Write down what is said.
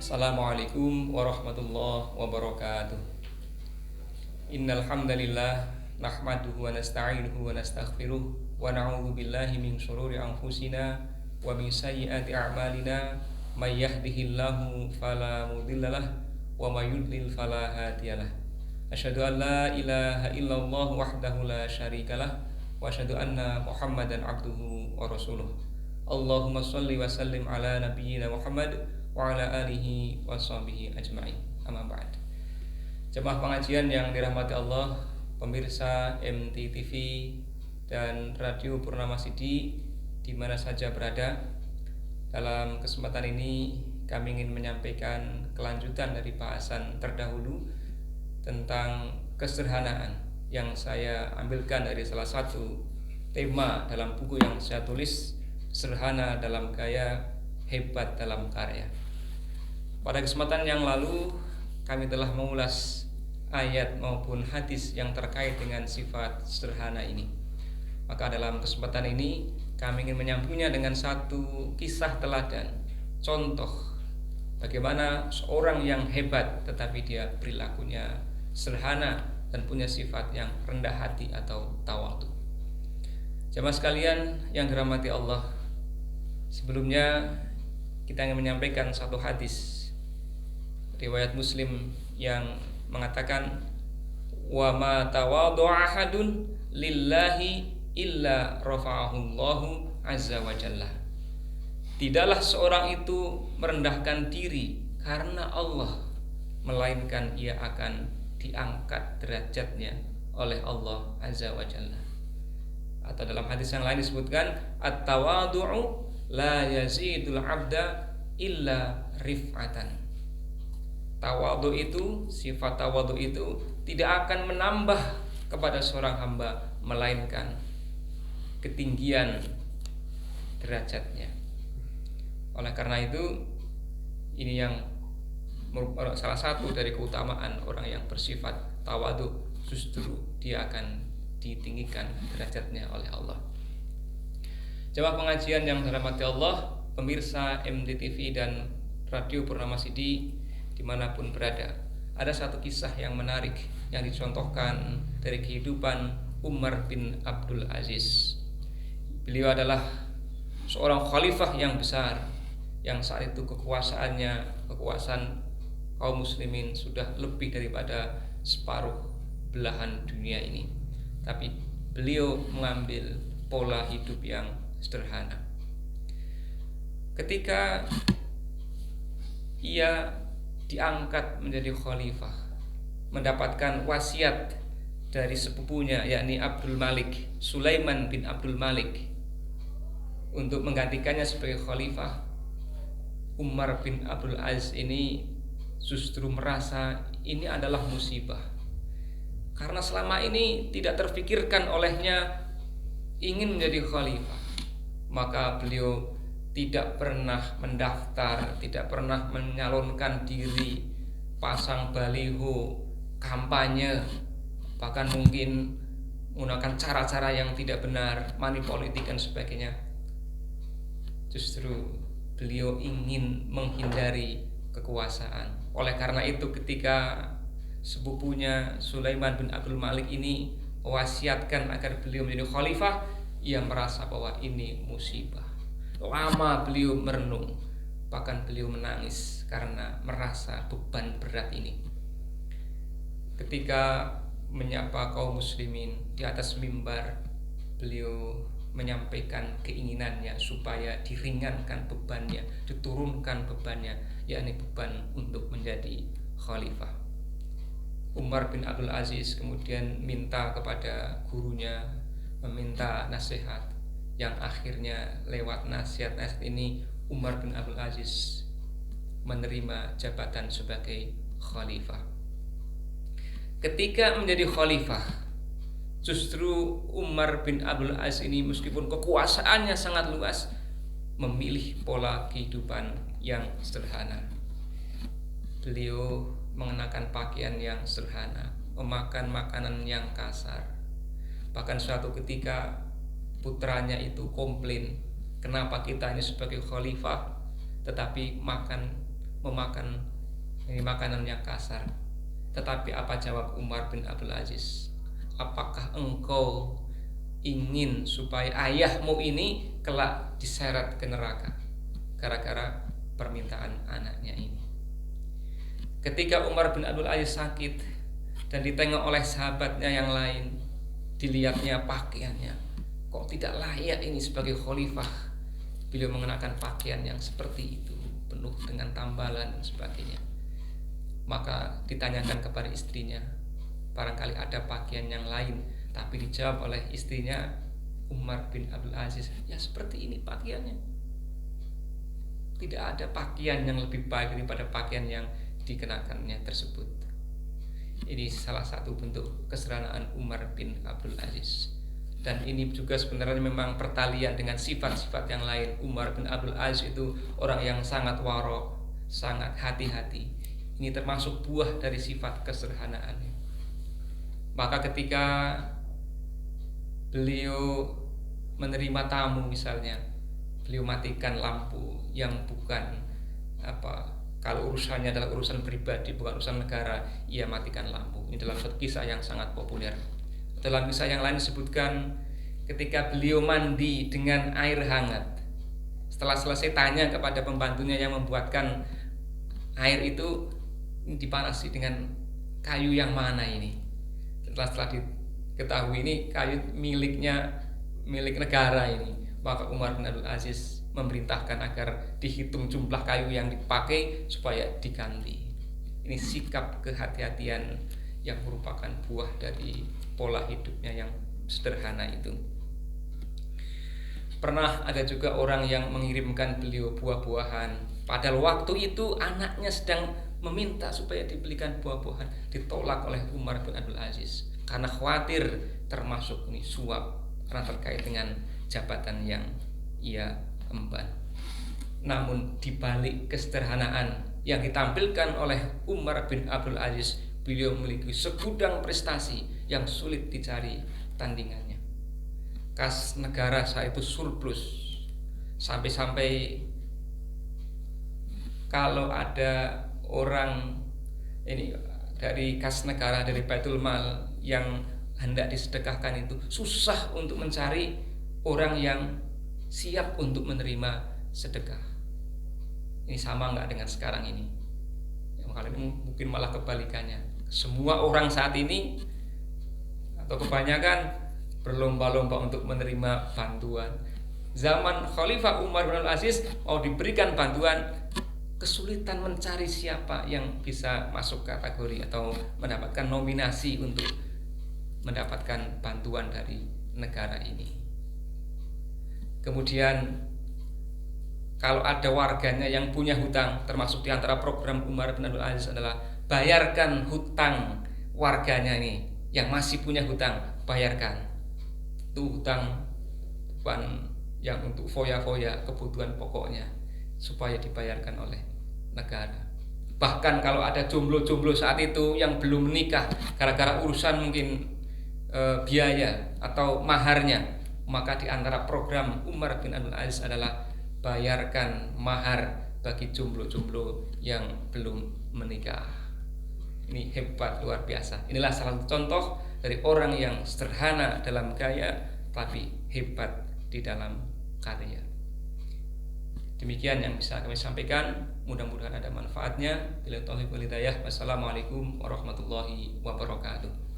Assalamualaikum warahmatullahi wabarakatuh. Innal hamdalillah nahmaduhu wa nasta'inuhu wa nastaghfiruh wa na'udzu billahi min shururi anfusina wa min sayyiati a'malina may yahdihillahu fala mudhillalah wa may yudlil fala hadiyalah. Asyhadu an la ilaha illallah wahdahu la syarikalah wa asyhadu anna Muhammadan abduhu wa rasuluh. Allahumma shalli wa sallim ala nabiyyina Muhammad wa ala alihi wa sahbihi ajma'in. Amma ba'd. Jemaah pengajian yang dirahmati Allah, pemirsa MTTV dan Radio Purnama Sidi di mana saja berada. Dalam kesempatan ini kami ingin menyampaikan kelanjutan dari bahasan terdahulu tentang kesederhanaan yang saya ambilkan dari salah satu tema dalam buku yang saya tulis, Sederhana dalam Gaya, Hebat dalam Karya. Pada kesempatan yang lalu kami telah mengulas ayat maupun hadis yang terkait dengan sifat sederhana ini. Maka dalam kesempatan ini kami ingin menyambungnya dengan satu kisah teladan, contoh bagaimana seorang yang hebat tetapi dia perilakunya sederhana dan punya sifat yang rendah hati atau tawadhu. Jemaah sekalian yang dirahmati Allah, sebelumnya kita ingin menyampaikan satu hadis riwayat Muslim yang mengatakan, wa ma tawadhu'a ahadun lillahi illa rafa'ahullahu azza wa jalla. Tidaklah seorang itu merendahkan diri karena Allah, melainkan ia akan diangkat derajatnya oleh Allah azza wa jalla. Atau dalam hadis yang lain disebutkan, at-tawadhu'u la yazidul 'abda illa rif'atan. Tawadhu itu, sifat tawadhu itu tidak akan menambah kepada seorang hamba melainkan ketinggian derajatnya. Oleh karena itu, ini yang merupakan salah satu dari keutamaan orang yang bersifat tawadhu, justru dia akan ditinggikan derajatnya oleh Allah. Jemaah pengajian yang dirahmati Allah, pemirsa MTTV dan Radio Purnama Sidi dimanapun berada, ada satu kisah yang menarik yang dicontohkan dari kehidupan Umar bin Abdul Aziz. Beliau adalah seorang khalifah yang besar, yang saat itu kekuasaan kaum muslimin sudah lebih daripada separuh belahan dunia ini. Tapi beliau mengambil pola hidup yang sederhana. Ketika ia diangkat menjadi khalifah, mendapatkan wasiat dari sepupunya yakni Abdul Malik, Sulaiman bin Abdul Malik, untuk menggantikannya sebagai khalifah. Umar bin Abdul Aziz ini justru merasa ini adalah musibah, karena selama ini tidak terfikirkan olehnya ingin menjadi khalifah. Maka beliau tidak pernah mendaftar, tidak pernah menyalonkan diri, pasang baliho, kampanye, bahkan mungkin menggunakan cara-cara yang tidak benar, money politik dan sebagainya. Justru beliau ingin menghindari kekuasaan. Oleh karena itu, ketika sepupunya Sulaiman bin Abdul Malik ini mewasiatkan agar beliau menjadi khalifah, ia merasa bahwa ini musibah. Lama beliau merenung, bahkan beliau menangis karena merasa beban berat ini. Ketika menyapa kaum muslimin di atas mimbar, beliau menyampaikan keinginannya supaya diringankan bebannya, diturunkan bebannya, yakni beban untuk menjadi khalifah. Umar bin Abdul Aziz kemudian minta kepada gurunya, meminta nasihat, yang akhirnya lewat nasihat ini Umar bin Abdul Aziz menerima jabatan sebagai khalifah. Ketika menjadi khalifah, justru Umar bin Abdul Aziz ini meskipun kekuasaannya sangat luas, memilih pola kehidupan yang sederhana. Beliau mengenakan pakaian yang sederhana, memakan makanan yang kasar. Bahkan suatu ketika putranya itu komplain, kenapa kita ini sebagai khalifah tetapi makan memakan makanan yang kasar. Tetapi apa jawab Umar bin Abdul Aziz? Apakah engkau ingin supaya ayahmu ini kelak diseret ke neraka gara-gara permintaan anaknya ini? Ketika Umar bin Abdul Aziz sakit dan ditengok oleh sahabatnya yang lain, dilihatnya pakaiannya, kok tidak layak ini sebagai khalifah. Beliau mengenakan pakaian yang seperti itu, penuh dengan tambalan dan sebagainya. Maka ditanyakan kepada istrinya, barangkali ada pakaian yang lain. Tapi dijawab oleh istrinya Umar bin Abdul Aziz, ya seperti ini pakaiannya. Tidak ada pakaian yang lebih baik daripada pakaian yang dikenakannya tersebut. Ini salah satu bentuk kesederhanaan Umar bin Abdul Aziz. Dan ini juga sebenarnya memang pertalian dengan sifat-sifat yang lain. Umar bin Abdul Aziz itu orang yang sangat warok, sangat hati-hati. Ini termasuk buah dari sifat kesederhanaannya. Maka ketika beliau menerima tamu misalnya, beliau matikan lampu yang bukan kalau urusannya adalah urusan pribadi, bukan urusan negara, ia matikan lampu. Ini dalam satu kisah yang sangat populer. Dalam kisah yang lain disebutkan ketika beliau mandi dengan air hangat. Setelah selesai tanya kepada pembantunya yang membuatkan air itu, dipanasi dengan kayu yang mana ini. Setelah diketahui ini kayu milik negara ini, maka Umar bin Abdul Aziz memerintahkan agar dihitung jumlah kayu yang dipakai supaya diganti. Ini sikap kehati-hatian yang merupakan buah dari pola hidupnya yang sederhana itu. Pernah ada juga orang yang mengirimkan beliau buah-buahan, padahal waktu itu anaknya sedang meminta supaya dibelikan buah-buahan, ditolak oleh Umar bin Abdul Aziz karena khawatir termasuk ini suap karena terkait dengan jabatan yang ia emban. Namun dibalik kesederhanaan yang ditampilkan oleh Umar bin Abdul Aziz, beliau memiliki segudang prestasi yang sulit dicari tandingannya. Kas negara saat itu surplus, sampai-sampai kalau ada orang ini dari kas negara, dari Baitul Mal yang hendak disedekahkan, itu susah untuk mencari orang yang siap untuk menerima sedekah. Ini sama nggak dengan sekarang ini? Kali ini mungkin malah kebalikannya. Semua orang saat ini atau kebanyakan berlomba-lomba untuk menerima bantuan. Zaman Khalifah Umar bin Abdul Aziz mau diberikan bantuan, kesulitan mencari siapa yang bisa masuk kategori atau mendapatkan nominasi untuk mendapatkan bantuan dari negara ini. Kemudian kalau ada warganya yang punya hutang, termasuk di antara program Umar bin Abdul Aziz adalah bayarkan hutang warganya ini yang masih punya hutang, bayarkan. Itu hutang bukan yang untuk foya-foya, kebutuhan pokoknya supaya dibayarkan oleh negara. Bahkan kalau ada jomblo-jomblo saat itu yang belum menikah gara-gara urusan mungkin biaya atau maharnya, maka di antara program Umar bin Abdul Aziz adalah bayarkan mahar bagi jomblo-jomblo yang belum menikah. Ini hebat, luar biasa. Inilah salah satu contoh dari orang yang sederhana dalam gaya tapi hebat di dalam karya. Demikian yang bisa kami sampaikan. Mudah-mudahan ada manfaatnya. Bila taufiq wal hidayah. Wassalamualaikum warahmatullahi wabarakatuh.